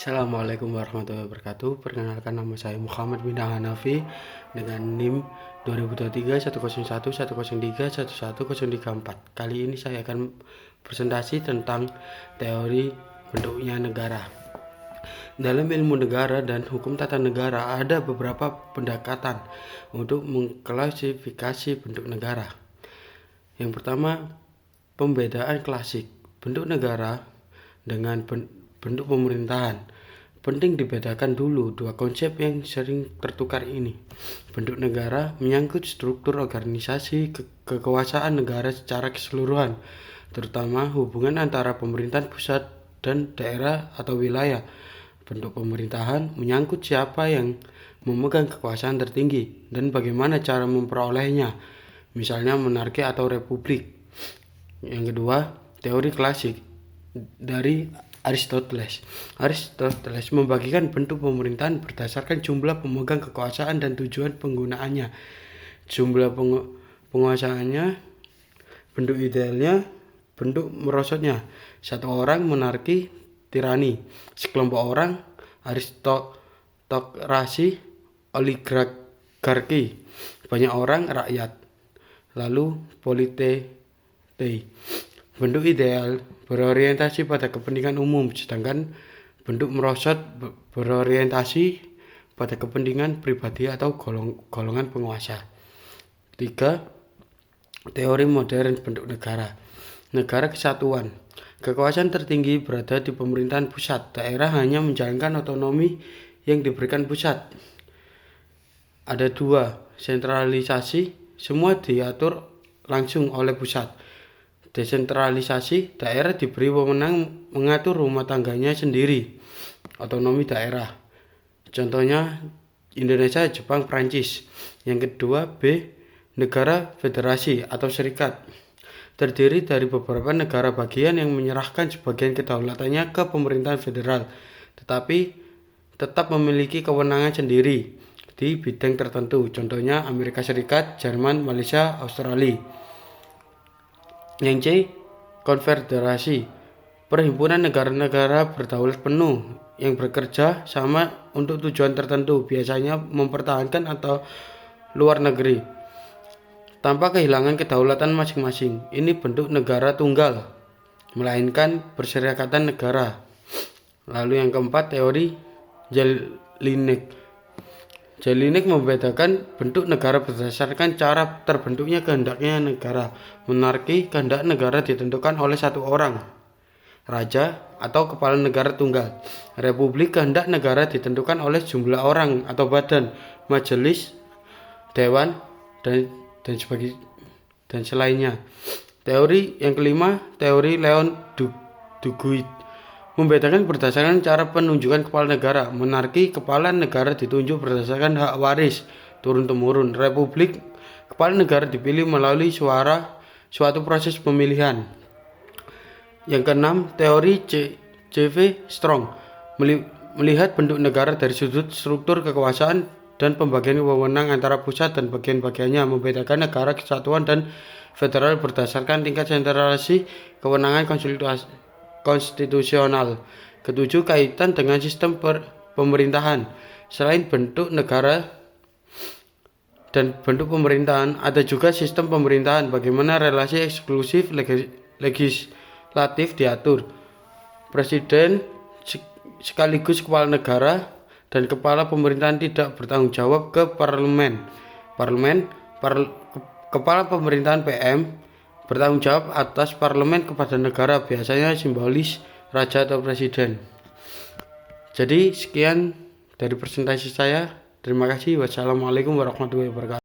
Assalamualaikum warahmatullahi wabarakatuh. Perkenalkan, nama saya Muhammad bin Hanafi dengan NIM 2023 101 103 11034. Kali ini saya akan presentasi tentang teori bentuknya negara. Dalam ilmu negara dan hukum tata negara ada beberapa pendekatan untuk mengklasifikasi bentuk negara. Yang pertama, pembedaan klasik. Bentuk negara dengan bentuk pemerintahan. Penting dibedakan dulu dua konsep yang sering tertukar ini. Bentuk negara menyangkut struktur organisasi kekuasaan negara secara keseluruhan, terutama hubungan antara pemerintahan pusat dan daerah atau wilayah. Bentuk pemerintahan menyangkut siapa yang memegang kekuasaan tertinggi dan bagaimana cara memperolehnya, misalnya monarki atau republik. Yang kedua, teori klasik dari Aristoteles. Aristoteles membagikan bentuk pemerintahan berdasarkan jumlah pemegang kekuasaan dan tujuan penggunaannya. Jumlah penguasaannya, bentuk idealnya, bentuk merosotnya. Satu orang monarki, tirani. Sekelompok orang aristokrasi, oligarki. Banyak orang rakyat. Lalu politei. Bentuk ideal berorientasi pada kepentingan umum, sedangkan bentuk merosot berorientasi pada kepentingan pribadi atau golongan penguasa. 3. Teori modern bentuk negara. Negara kesatuan. Kekuasaan tertinggi berada di pemerintahan pusat. Daerah hanya menjalankan otonomi yang diberikan pusat. Ada 2. Sentralisasi. Semua diatur langsung oleh pusat. Desentralisasi, daerah diberi wewenang mengatur rumah tangganya sendiri. Otonomi daerah. Contohnya Indonesia, Jepang, Prancis. Yang kedua, B. Negara federasi atau serikat. Terdiri dari beberapa negara bagian yang menyerahkan sebagian kedaulatannya ke pemerintahan federal, tetapi tetap memiliki kewenangan sendiri di bidang tertentu. Contohnya Amerika Serikat, Jerman, Malaysia, Australia. Yang C. Konfederasi. Perhimpunan negara-negara berdaulat penuh yang bekerja sama untuk tujuan tertentu, biasanya mempertahankan atau luar negeri, tanpa kehilangan kedaulatan masing-masing. Ini bentuk negara tunggal, melainkan perserikatan negara. Lalu yang keempat, teori Jelinek. Jelinek membedakan bentuk negara berdasarkan cara terbentuknya kehendaknya negara. Monarki, kehendak negara ditentukan oleh satu orang, raja atau kepala negara tunggal. Republik, kehendak negara ditentukan oleh jumlah orang atau badan, majelis, dewan, dan selainnya. Teori yang kelima, teori Leon Duguid, membedakan berdasarkan cara penunjukan kepala negara. Monarki, kepala negara ditunjuk berdasarkan hak waris turun-temurun. Republik, kepala negara dipilih melalui suatu proses pemilihan. Yang keenam, teori C.V. Strong, melihat bentuk negara dari sudut struktur kekuasaan dan pembagian wewenang antara pusat dan bagian-bagiannya, membedakan negara kesatuan dan federal berdasarkan tingkat sentralisasi kewenangan konstitusional. Ketujuh, kaitan dengan sistem pemerintahan. Selain bentuk negara dan bentuk pemerintahan, ada juga sistem pemerintahan, bagaimana relasi eksklusif legislatif diatur. Presiden sekaligus kepala negara dan kepala pemerintahan tidak bertanggung jawab ke parlemen. Kepala pemerintahan PM bertanggung jawab atas parlemen kepada negara, biasanya simbolis raja atau presiden. Jadi sekian dari presentasi saya. Terima kasih. Wassalamualaikum warahmatullahi wabarakatuh.